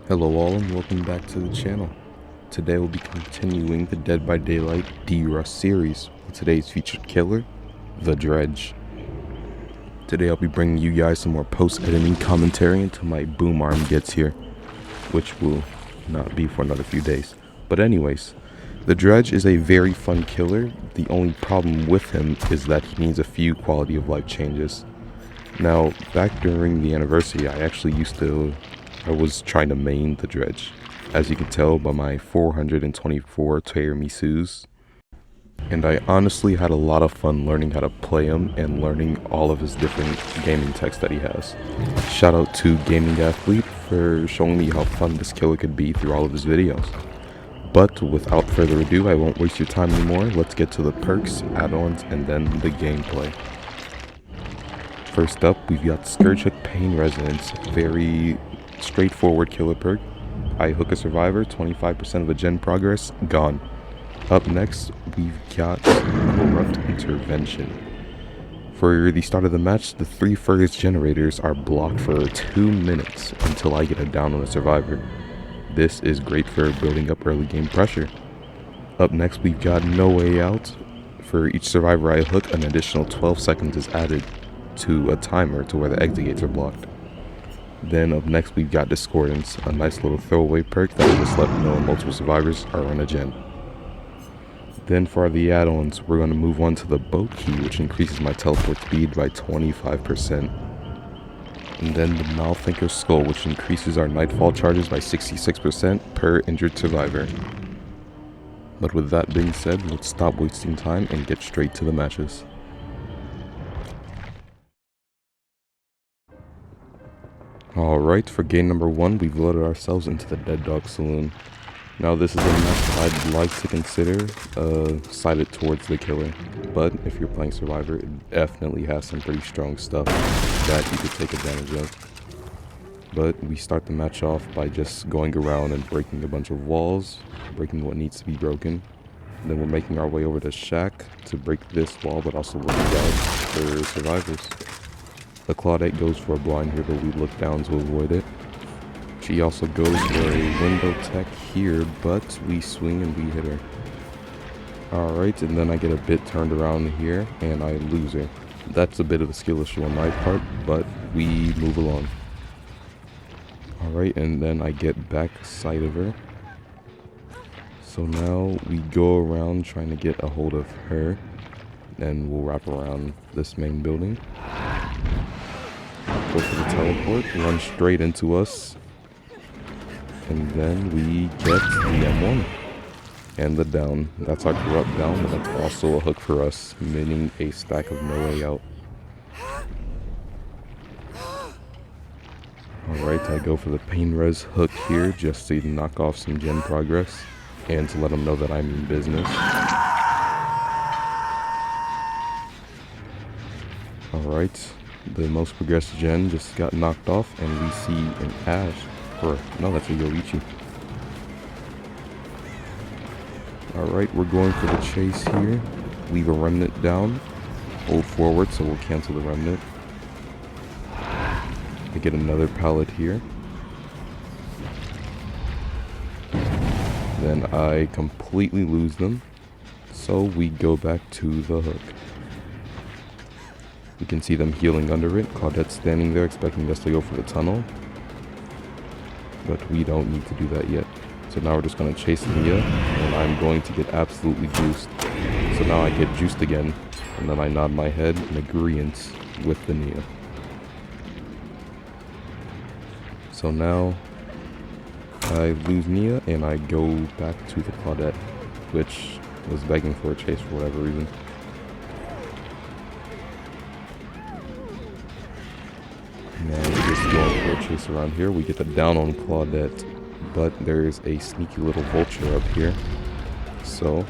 Hello all and welcome back to the channel. Today we'll be continuing the Dead by Daylight Derust Series with today's featured killer, the Dredge. Today I'll be bringing you guys some more post-editing commentary until my boom arm gets here, which will not be for another few days. But anyways, the Dredge is a very fun killer. The only problem with him is that he needs a few quality of life changes. Now, back during the anniversary, I was trying to main the Dredge, as you can tell by my 424 Tiramisus, and I honestly had a lot of fun learning how to play him and learning all of his different gaming techs that he has. Shout out to Gaming Athlete for showing me how fun this killer could be through all of his videos. But without further ado, I won't waste your time anymore. Let's get to the perks, add-ons, and then the gameplay. First up, we've got Scourge Hook Pain Resonance, very straightforward killer perk. I hook a survivor, 25% of the gen progress, gone. Up next, we've got Corrupt Intervention. For the start of the match, the 3 furthest generators are blocked for 2 minutes until I get a down on a survivor. This is great for building up early game pressure. Up next, we've got No Way Out. For each survivor I hook, an additional 12 seconds is added to a timer to where the exit gates are blocked. Then up next we've got Discordance, a nice little throwaway perk that will just let me know multiple survivors are on a gen. Then for the add-ons, we're going to move on to the Boat Key, which increases my teleport speed by 25%. And then the Malthinker Skull, which increases our Nightfall charges by 66% per injured survivor. But with that being said, let's stop wasting time and get straight to the matches. Alright, for game number 1, we've loaded ourselves into the Dead Dog Saloon. Now this is a map that I'd like to consider sided towards the killer, but if you're playing Survivor, it definitely has some pretty strong stuff that you could take advantage of. But we start the match off by just going around and breaking a bunch of walls, breaking what needs to be broken. Then we're making our way over to Shack to break this wall, but also looking out for survivors. The Claudette goes for a blind here, but we look down to avoid it. She also goes for a window tech here, but we swing and we hit her. Alright, and then I get a bit turned around here, and I lose her. That's a bit of a skill issue on my part, but we move along. Alright, and then I get back sight of her. So now we go around trying to get a hold of her, and we'll wrap around this main building. Go for the teleport, run straight into us, and then we get the M1 and the down. That's our corrupt down, but that's also a hook for us, meaning a stack of No Way Out. Alright, I go for the Pain Res hook here just to knock off some gen progress and to let them know that I mean business. Alright. The most progressed gen just got knocked off, and we see an Ash, or no, that's a Yoichi. Alright, we're going for the chase here. Leave a remnant down. Hold forward, so we'll cancel the remnant. I get another pallet here. Then I completely lose them, so we go back to the hook. You can see them healing under it. Claudette's standing there expecting us to go for the tunnel. But we don't need to do that yet. So now we're just going to chase Nia, and I'm going to get absolutely juiced. So now I get juiced again, and then I nod my head in agreement with the Nia. So now I lose Nia, and I go back to the Claudette, which was begging for a chase for whatever reason. Now we're just going for a chase around here. We get the down on Claudette, but there's a sneaky little vulture up here, so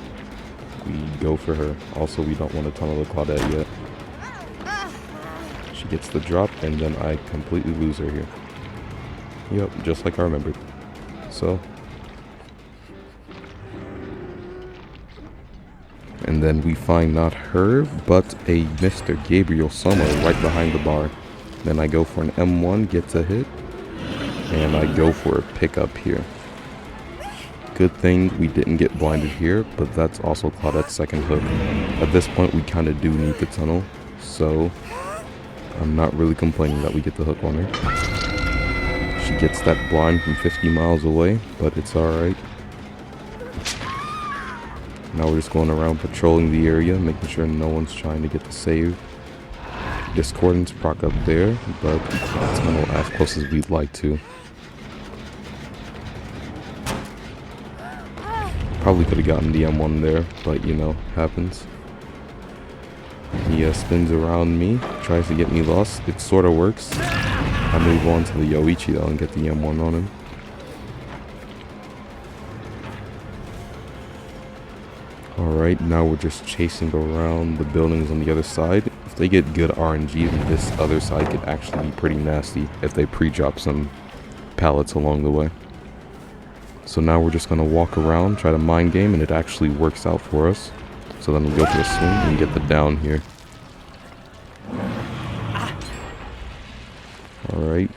we go for her. Also, we don't want to tunnel the Claudette yet. She gets the drop, and then I completely lose her here. Yep, just like I remembered. So, and then we find not her, but a Mr. Gabriel Sommer right behind the bar. Then I go for an M1, gets a hit, and I go for a pickup here. Good thing we didn't get blinded here, but that's also Claudette's second hook. At this point, we kind of do need the tunnel, so I'm not really complaining that we get the hook on her. She gets that blind from 50 miles away, but it's alright. Now we're just going around patrolling the area, making sure no one's trying to get the save. Discordance proc up there, but tunnel as close as we'd like to. Probably could have gotten the M1 there, but you know, happens. He spins around me, tries to get me lost. It sort of works. I move on to the Yoichi though and get the M1 on him. Alright, now we're just chasing around the buildings on the other side. If they get good RNG, then this other side could actually be pretty nasty if they pre-drop some pallets along the way. So now we're just going to walk around, try to mind game, and it actually works out for us. So then we go for the swing and get the down here. Alright.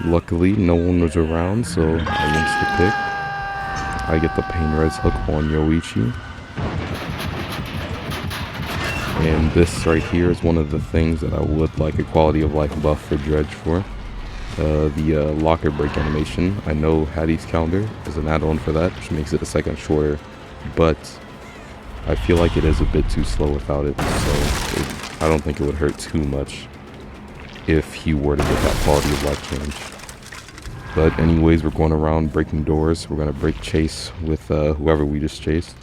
Luckily, no one was around, so I insta-pick. I get the pain res hook on Yoichi. And this right here is one of the things that I would like a quality of life buff for Dredge for. The locker break animation. I know Hattie's calendar is an add-on for that, which makes it a second shorter, but I feel like it is a bit too slow without it, so I don't think it would hurt too much if he were to get that quality of life change. But anyways, we're going around breaking doors. We're going to break chase with whoever we just chased.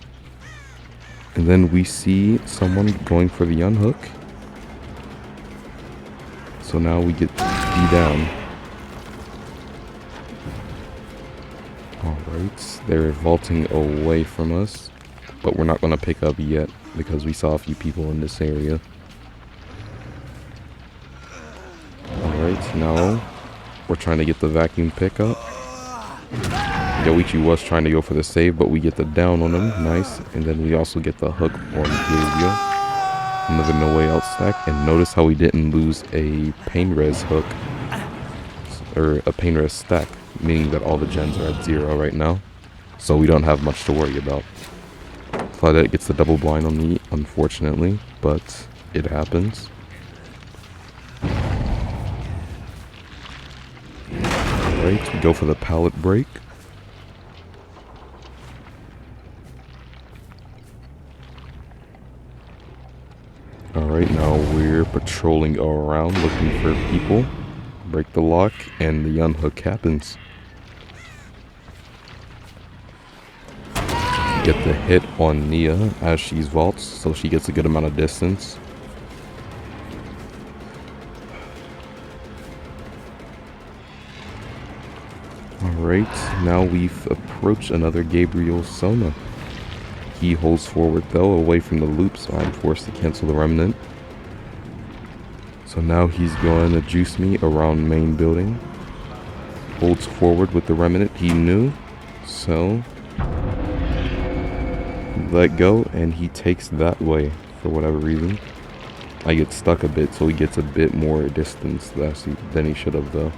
And then we see someone going for the unhook. So now we get D down. Alright, they're vaulting away from us, but we're not going to pick up yet because we saw a few people in this area. Alright, now we're trying to get the vacuum pickup. Yoichi was trying to go for the save, but we get the down on him, nice, and then we also get the hook on Gabriel. Another no way out stack, and notice how we didn't lose a pain res hook, or a pain res stack. Meaning that all the gens are at 0 right now, so we don't have much to worry about. Claudette gets the double blind on me, unfortunately, but it happens. Alright, we go for the pallet break. Alright, now we're patrolling around looking for people. Break the lock, and the unhook happens. Get the hit on Nia as she's vaults, so she gets a good amount of distance. Alright, now we've approached another Gabriel Sona. He holds forward though, away from the loop, so I'm forced to cancel the remnant. So now he's going to juice me around main building. Holds forward with the remnant he knew, so let go, and he takes that way for whatever reason. I get stuck a bit, so he gets a bit more distance than he should have though.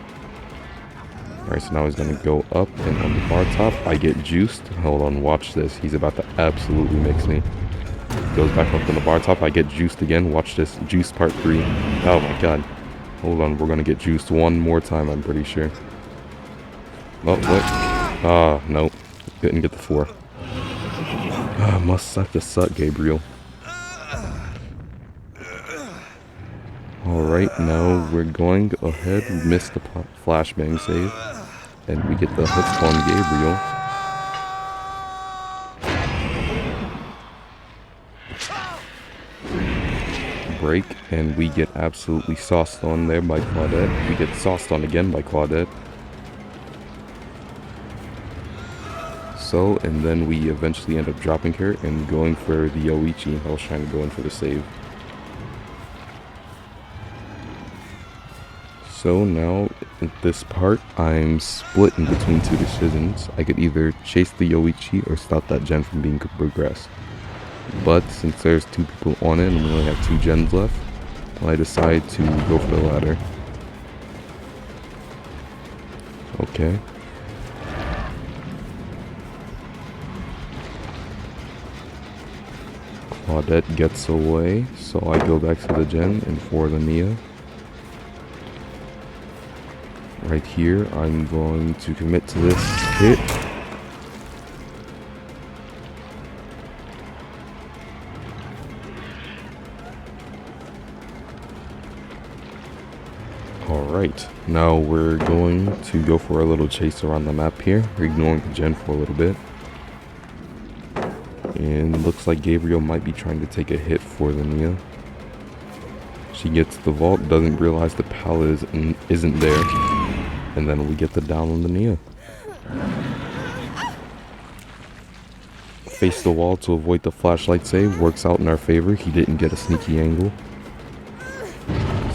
Alright, so now he's going to go up, and on the bar top, I get juiced. Hold on, watch this. He's about to absolutely mix me. Goes back up on the bar top, I get juiced again. Watch this, juice part 3. Oh my god. Hold on, we're going to get juiced one more time, I'm pretty sure. Oh, what? Ah, nope. Didn't get the 4. Ah, must suck to suck, Gabriel. Alright, now we're going ahead. We missed the flashbang save. And we get the hooks on Gabriel. Break, and we get absolutely sauced on there by Claudette. We get sauced on again by Claudette. So, and then we eventually end up dropping her and going for the Yoichi. I was trying to go in for the save. So now, at this part, I'm split in between two decisions. I could either chase the Yoichi or stop that gen from being progressed. But since there's 2 people on it and we only have 2 gens left, I decide to go for the latter. Okay. Claudette gets away, so I go back to the gen and for the Nia. Right here, I'm going to commit to this hit. Alright, now we're going to go for a little chase around the map here, ignoring the gen for a little bit. And looks like Gabriel might be trying to take a hit for the Nia. She gets the vault, doesn't realize the pallet isn't there, and then we get the down on the Nia. Face the wall to avoid the flashlight save, works out in our favor. He didn't get a sneaky angle.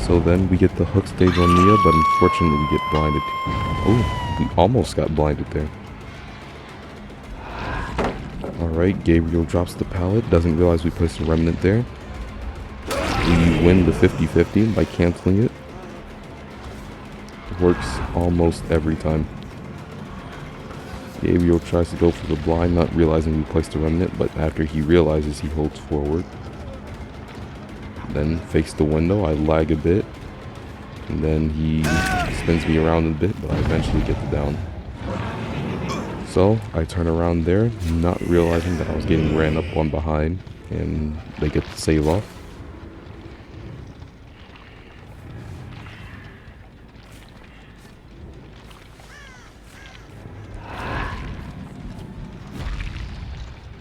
So then we get the hook stage on Nia, but unfortunately we get blinded. Oh, we almost got blinded there. Alright, Gabriel drops the pallet, doesn't realize we placed a remnant there. We win the 50-50 by canceling it. Works almost every time. Gabriel tries to go for the blind, not realizing we placed a remnant, but after he realizes, he holds forward. Then fakes the window, I lag a bit, and then he spins me around a bit, but I eventually get the down. So I turn around there, not realizing that I was getting ran up one behind, and they get the save off.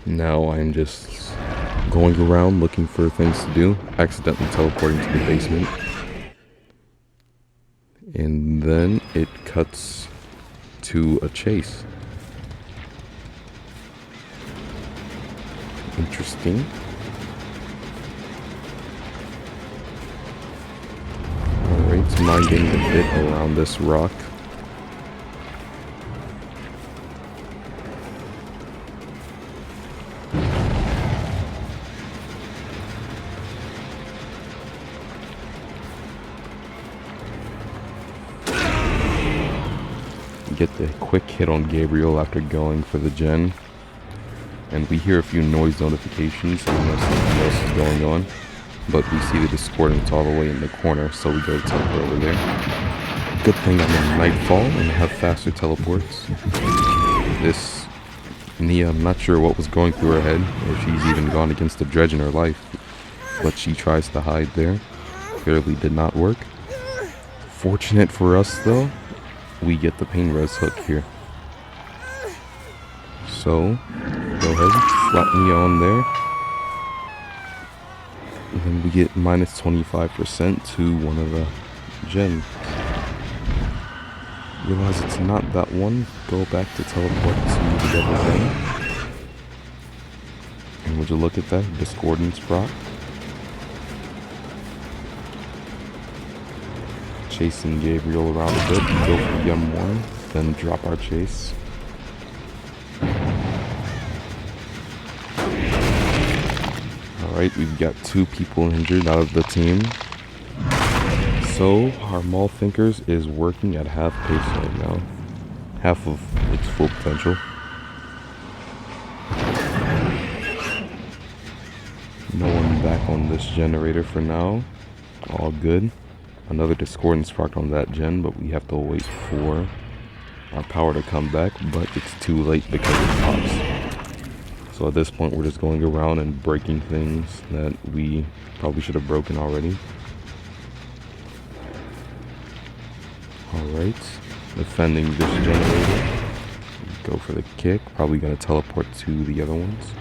Now I'm just going around looking for things to do, accidentally teleporting to the basement. And then it cuts to a chase. Interesting. Alright, so minding a bit around this rock. Get the quick hit on Gabriel after going for the gen. And we hear a few noise notifications, so we know something else is going on. But we see the discordance all the way in the corner, so we go to teleport over there. Good thing I'm in Nightfall and have faster teleports. This Nia, I'm not sure what was going through her head, or she's even gone against the dredge in her life. But she tries to hide there. Clearly did not work. Fortunate for us though, we get the pain res hook here. So, go ahead, slap me on there. And then we get minus 25% to one of the gens. Realize it's not that one. Go back to teleport to the other thing. And would you look at that? Discordance proc. Chasing Gabriel around a bit, go for the M1, then drop our chase. Alright, we've got 2 people injured out of the team. So, our Maul Thinkers is working at half pace right now. Half of its full potential. No one back on this generator for now. All good. Another discordance proc on that gen, but we have to wait for our power to come back, but it's too late because it pops. So at this point we're just going around and breaking things that we probably should have broken already. Alright, defending this generator. Go for the kick, probably gonna teleport to the other ones.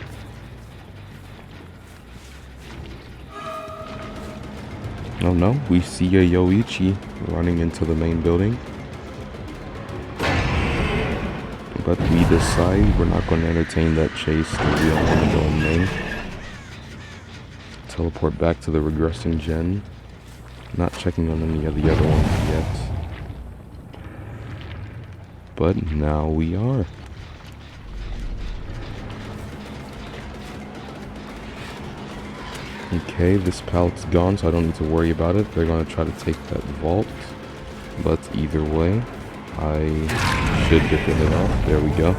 Oh no, we see a Yoichi running into the main building. But we decide we're not going to entertain that chase because we don't want to go in main. Teleport back to the regressing gen. Not checking on any of the other ones yet. But now we are. Okay, this pallet's gone, so I don't need to worry about it. They're going to try to take that vault. But either way, I should get the hit off. There we go.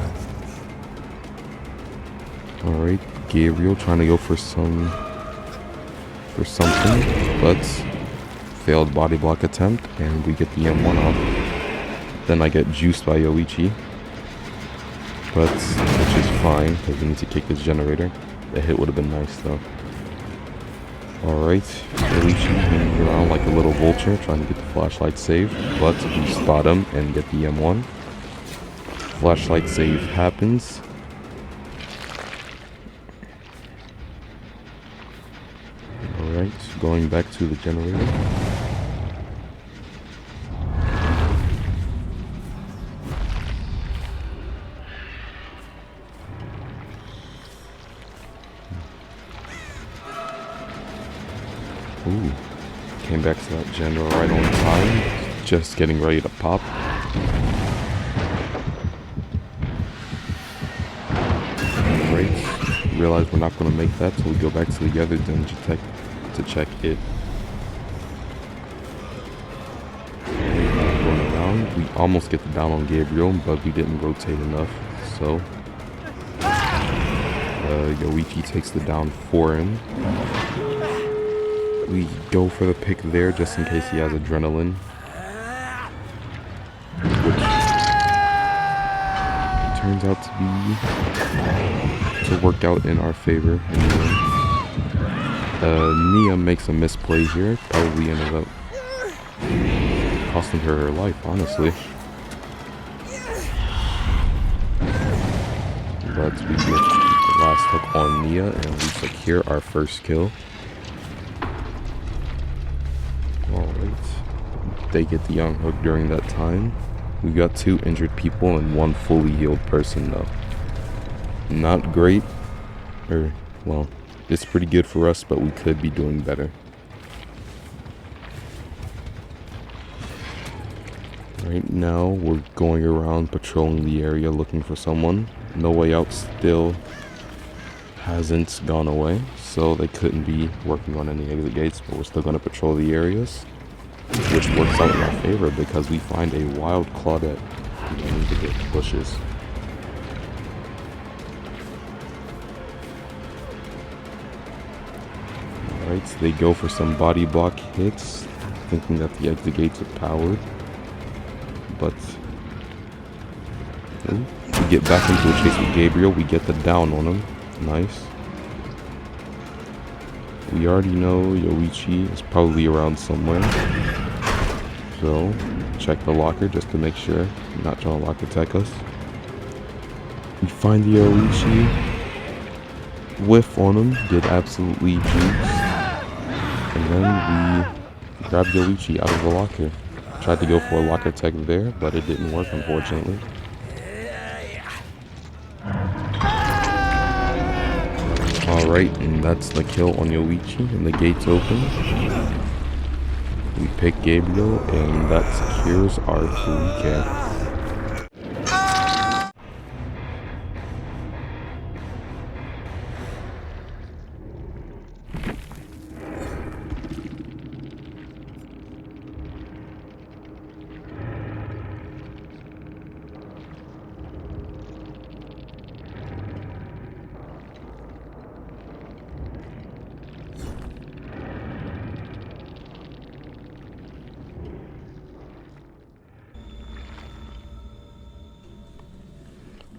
Alright, Gabriel trying to go for something, but failed body block attempt, and we get the M1 off. Then I get juiced by Yoichi, but which is fine because we need to kick his generator. The hit would have been nice though. Alright, Yoichi hanging around like a little vulture trying to get the flashlight save, but we spot him and get the M1. Flashlight save happens. Alright, going back to the generator. Ooh, came back to that general right on time. Just getting ready to pop. Alright, realize we're not going to make that, so we go back to the other dungeon tech to check it. Going around, we almost get the down on Gabriel, but we didn't rotate enough, so Yoichi takes the down for him. We go for the pick there just in case he has adrenaline, which turns out to work out in our favor anyway. Nia makes a misplay here, probably ended up costing her life, honestly. But we get the last hook on Nia and we secure our first kill. Alright, they get the young hook during that time. We got 2 injured people and 1 fully healed person though. Not great, or well, it's pretty good for us, but we could be doing better. Right now, we're going around patrolling the area looking for someone. No Way Out still hasn't gone away, so they couldn't be working on any exit gates, but we're still going to patrol the areas, which works out in our favor because we find a wild Claudette into the bushes. Alright, so they go for some body block hits, thinking that the exit gates are powered, but we get back into a chase with Gabriel. We get the down on him. Nice. We already know Yoichi is probably around somewhere, so check the locker just to make sure he's not trying to lock attack us. We find the Yoichi, whiff on him, get absolutely juiced, and then we grab Yoichi out of the locker. Tried to go for a locker tech there, but it didn't work, unfortunately. Alright, and that's the kill on Yoichi, and the gates open. We pick Gabriel, and that secures our 3K.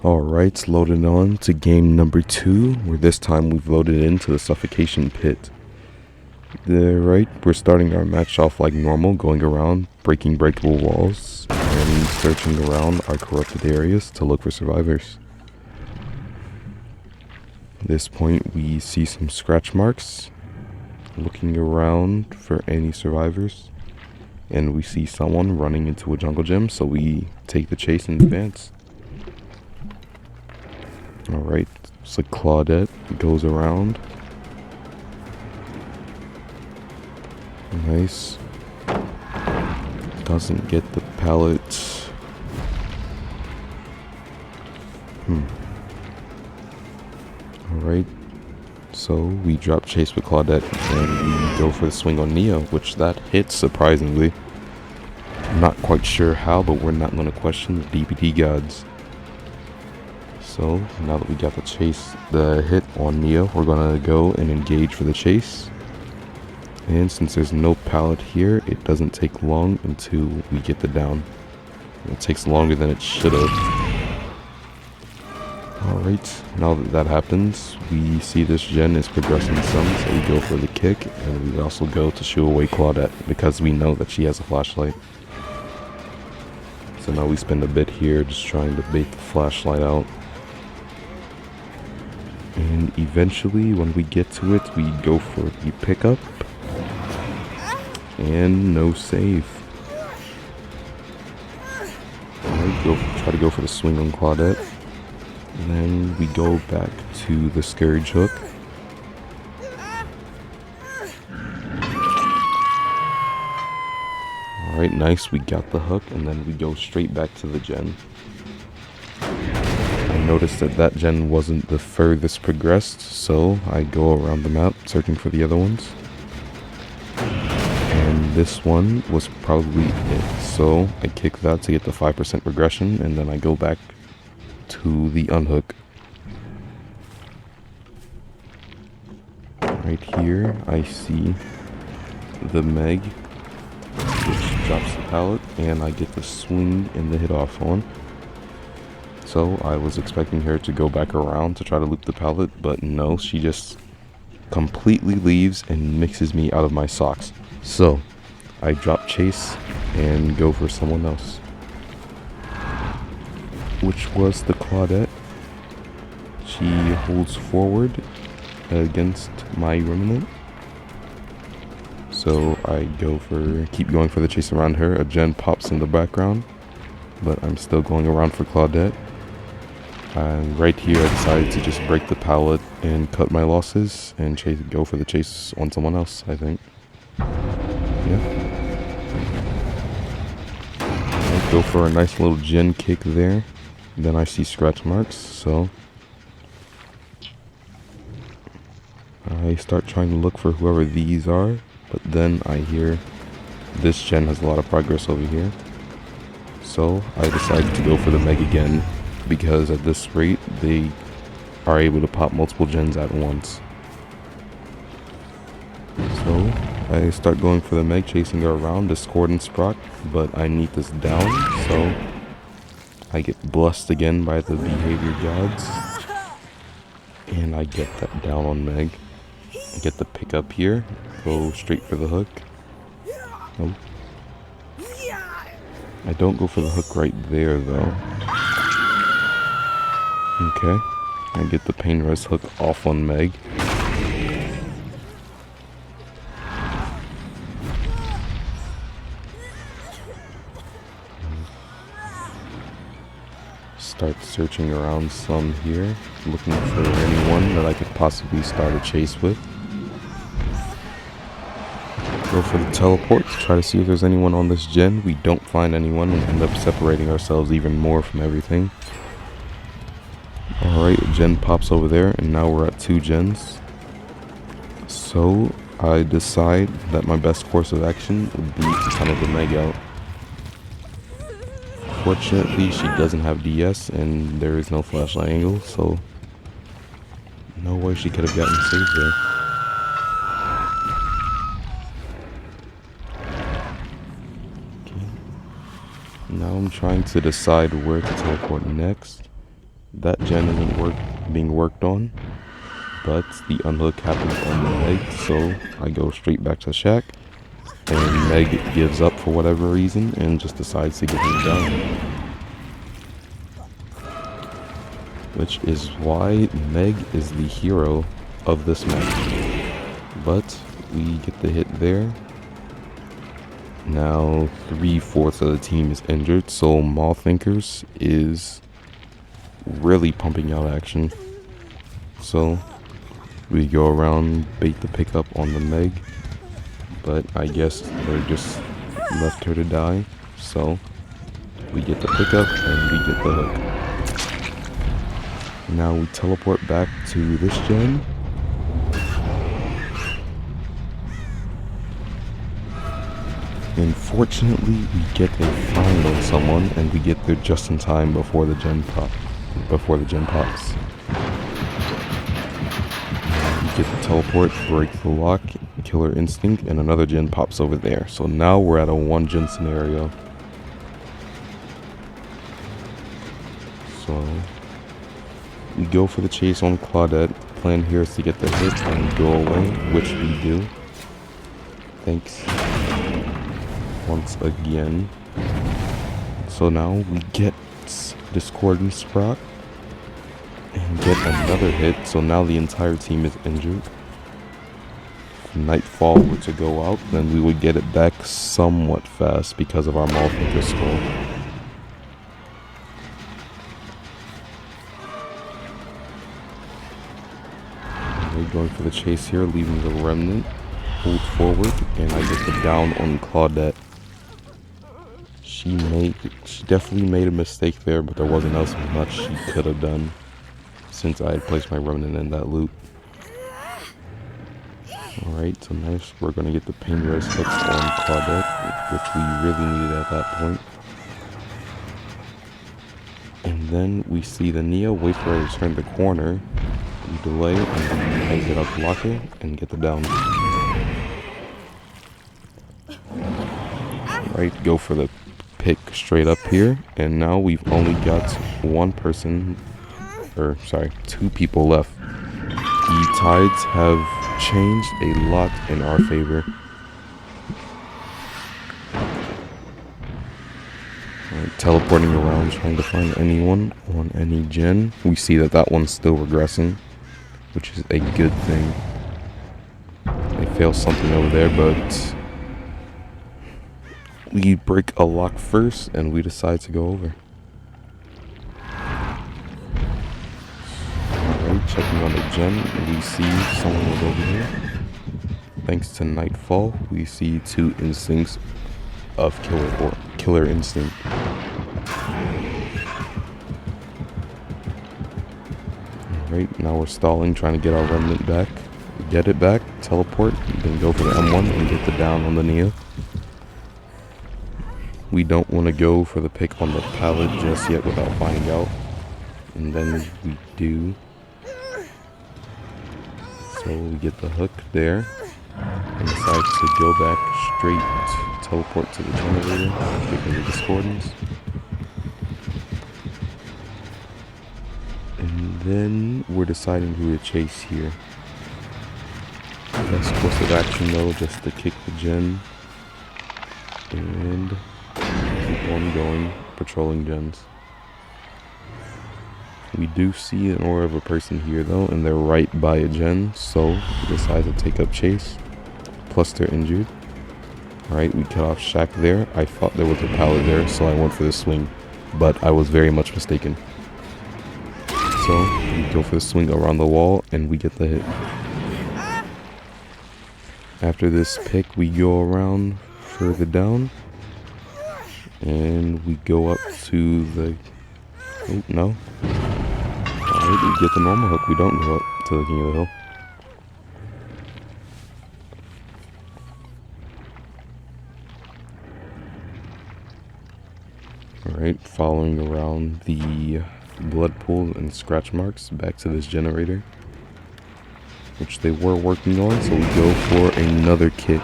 Alright, loaded on to game number 2, where this time we've loaded into the suffocation pit. Right, we're starting our match off like normal, going around, breaking breakable walls, and searching around our corrupted areas to look for survivors. At this point, we see some scratch marks, looking around for any survivors, and we see someone running into a jungle gym, so we take the chase in advance. Alright, so Claudette goes around. Nice. Doesn't get the pallet. Alright, so we drop chase with Claudette and we go for the swing on Nia, which that hits surprisingly. I'm not quite sure how, but we're not going to question the DPD gods. So now that we got the hit on Nia, we're going to go and engage for the chase. And since there's no pallet here, it doesn't take long until we get the down. It takes longer than it should have. Alright, now that that happens, we see this gen is progressing some, so we go for the kick, and we also go to shoo away Claudette, because we know that she has a flashlight. So now we spend a bit here just trying to bait the flashlight out. And eventually, when we get to it, we go for the pickup. And no save. Alright, try to go for the swing on Claudette. And then we go back to the Scourge hook. Alright, nice, we got the hook, and then we go straight back to the gen. I noticed that gen wasn't the furthest progressed, so I go around the map searching for the other ones. And this one was probably it, so I kick that to get the 5% regression, and then I go back to the unhook. Right here, I see the Meg, which drops the pallet, and I get the swing and the hit off on. So I was expecting her to go back around to try to loop the pallet, but no, she just completely leaves and mixes me out of my socks. So I drop chase and go for someone else, which was the Claudette. She holds forward against my remnant. So I keep going for the chase around her. A gen pops in the background, but I'm still going around for Claudette. And right here I decided to just break the pallet and cut my losses and go for the chase on someone else, I think. Yeah. I'll go for a nice little gen kick there. Then I see scratch marks, so I start trying to look for whoever these are, but then I hear this gen has a lot of progress over here. So I decided to go for the Meg again, because at this rate they are able to pop multiple gens at once. So I start going for the Meg, chasing her around, discordance proc, but I need this down, so I get blessed again by the behavior gods, and I get that down on Meg. I get the pickup here, go straight for the hook. Nope. I don't go for the hook right there though. Okay, I get the pain res hook off on Meg. Start searching around some here, looking for anyone that I could possibly start a chase with. Go for the teleport to try to see if there's anyone on this gen. We don't find anyone and end up separating ourselves even more from everything. Alright, a gen pops over there, and now we're at 2 gens. So I decide that my best course of action would be to tunnel the Meg out. Fortunately, she doesn't have DS, and there is no flashlight angle, so no way she could have gotten saved there. Okay. Now I'm trying to decide where to teleport next. That gen isn't being worked on, but the unhook happens on the Meg, so I go straight back to Shack. And Meg gives up for whatever reason and just decides to get him down. Which is why Meg is the hero of this match. But we get the hit there. Now 3/4 of the team is injured, so Mall Thinkers is really pumping out action. So we go around, bait the pickup on the Meg. But I guess they just left her to die, so we get the pickup and we get the hook. Now we teleport back to this gen. Unfortunately, we get a find on someone, and we get there just in time before the gen pops. We get the teleport, break the lock, killer instinct, and another gen pops over there. So now we're at a 1 gen scenario. So we go for the chase on Claudette. The plan here is to get the hit and go away, which we do. Thanks once again. So now we get Discordance proc and get another hit. So now the entire team is injured. If Nightfall were to go out, then we would get it back somewhat fast because of our Malthinker skull. We're going for the chase here, leaving the remnant. Hold forward, and I get the down on Claudette. She definitely made a mistake there, but there wasn't else much she could have done since I had placed my remnant in that loop. Alright, so next we're going to get the pain res hooks on Claudette, which we really needed at that point. And then we see the Nia wait for her to turn the corner. We delay and exit up blocker and get the down. Right, go for the pick straight up here, and now we've only got 2 people left. The tides have changed a lot in our favor. Right, teleporting around, trying to find anyone on any gen. We see that one's still regressing, which is a good thing. They fail something over there, but we break a lock first, and we decide to go over. Alright, checking on the gen, we see someone was over here. Thanks to Nightfall, we see 2 instincts of killer instinct. Alright, now we're stalling, trying to get our remnant back. We get it back, teleport, then go for the M1 and get the down on the Nia. We don't want to go for the pick on the pallet just yet without finding out. And then we do. So we get the hook there. And decide to go back straight, teleport to the generator, taking the discordance. And then we're deciding who to chase here. Best course of action though, just to kick the gen. And keep on going, patrolling gens. We do see an aura of a person here though, and they're right by a gen, so we decide to take up chase. Plus they're injured. Alright, we cut off Shack there. I thought there was a pallet there, so I went for the swing, but I was very much mistaken. So we go for the swing around the wall, and we get the hit. After this pick, we go around further down. And we go up to the... Oh, no. Alright, we get the normal hook. We don't go up to the king of the hill. Alright, following around the blood pools and scratch marks back to this generator, which they were working on, so we go for another kick.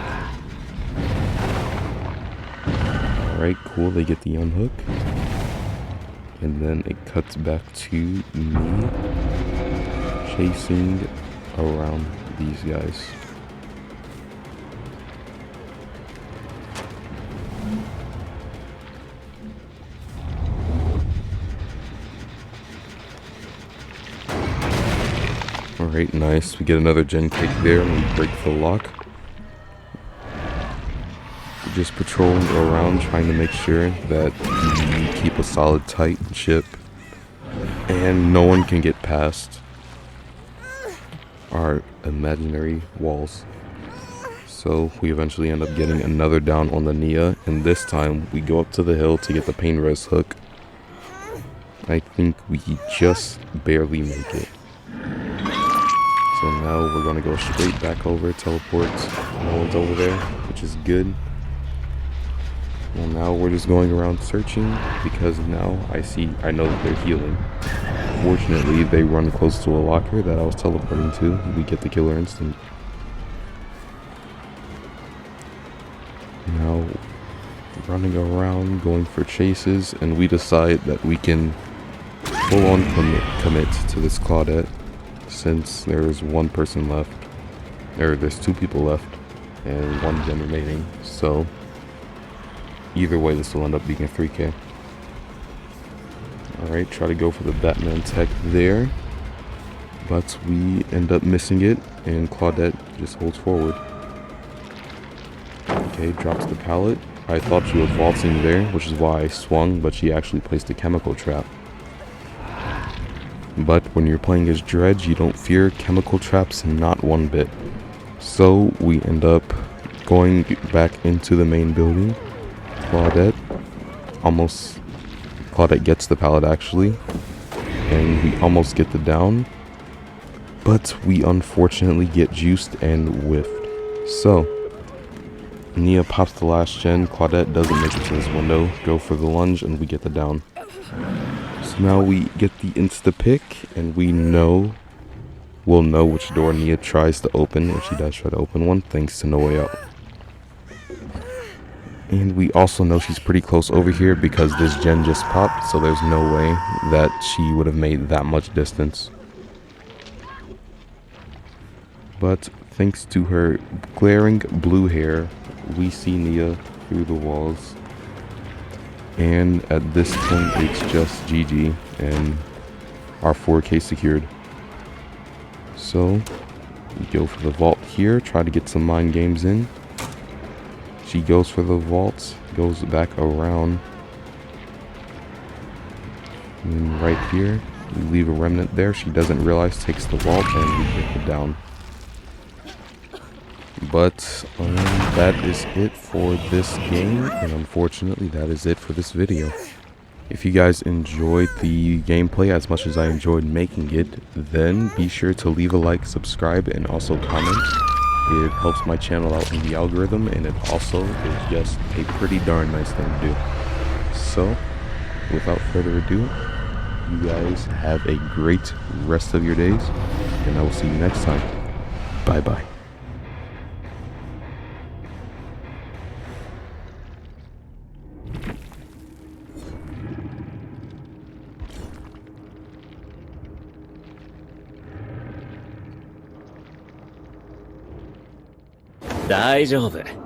Alright, cool, they get the unhook. And then it cuts back to me chasing around these guys. Alright, nice. We get another gen kick there and we break the lock. Just patrolling around, trying to make sure that we keep a solid tight ship and no one can get past our imaginary walls. So we eventually end up getting another down on the Nia, and this time we go up to the hill to get the pain res hook. I think we just barely make it. So now we're gonna go straight back over, teleport. No one's over there, which is good. Well, now we're just going around searching because now I know that they're healing. Fortunately, they run close to a locker that I was teleporting to. We get the killer instant. Now, running around, going for chases, and we decide that we can full on commit to this Claudette since there's one person left. Or there's two people left and one gen remaining. So, either way, this will end up being a 3K. Alright, try to go for the Batman tech there. But we end up missing it, and Claudette just holds forward. Okay, drops the pallet. I thought she was vaulting there, which is why I swung, but she actually placed a chemical trap. But when you're playing as Dredge, you don't fear chemical traps, not one bit. So we end up going back into the main building. Claudette gets the pallet actually, and we almost get the down, but we unfortunately get juiced and whiffed. So Nia pops the last gen, Claudette doesn't make it to this window, go for the lunge, and we get the down. So now we get the insta-pick, and we'll know which door Nia tries to open, if she does try to open one, thanks to No Way Out. And we also know she's pretty close over here because this gen just popped, so there's no way that she would have made that much distance. But thanks to her glaring blue hair, we see Nia through the walls. And at this point, it's just GG, and our 4K secured. So, we go for the vault here, try to get some mind games in. She goes for the vault, goes back around. And then right here, we leave a remnant there. She doesn't realize, takes the vault, and we get it down. But that is it for this game, and unfortunately that is it for this video. If you guys enjoyed the gameplay as much as I enjoyed making it, then be sure to leave a like, subscribe, and also comment. It helps my channel out in the algorithm, and it also is just a pretty darn nice thing to do. So, without further ado, you guys have a great rest of your days, and I will see you next time. Bye bye. Daijoubu.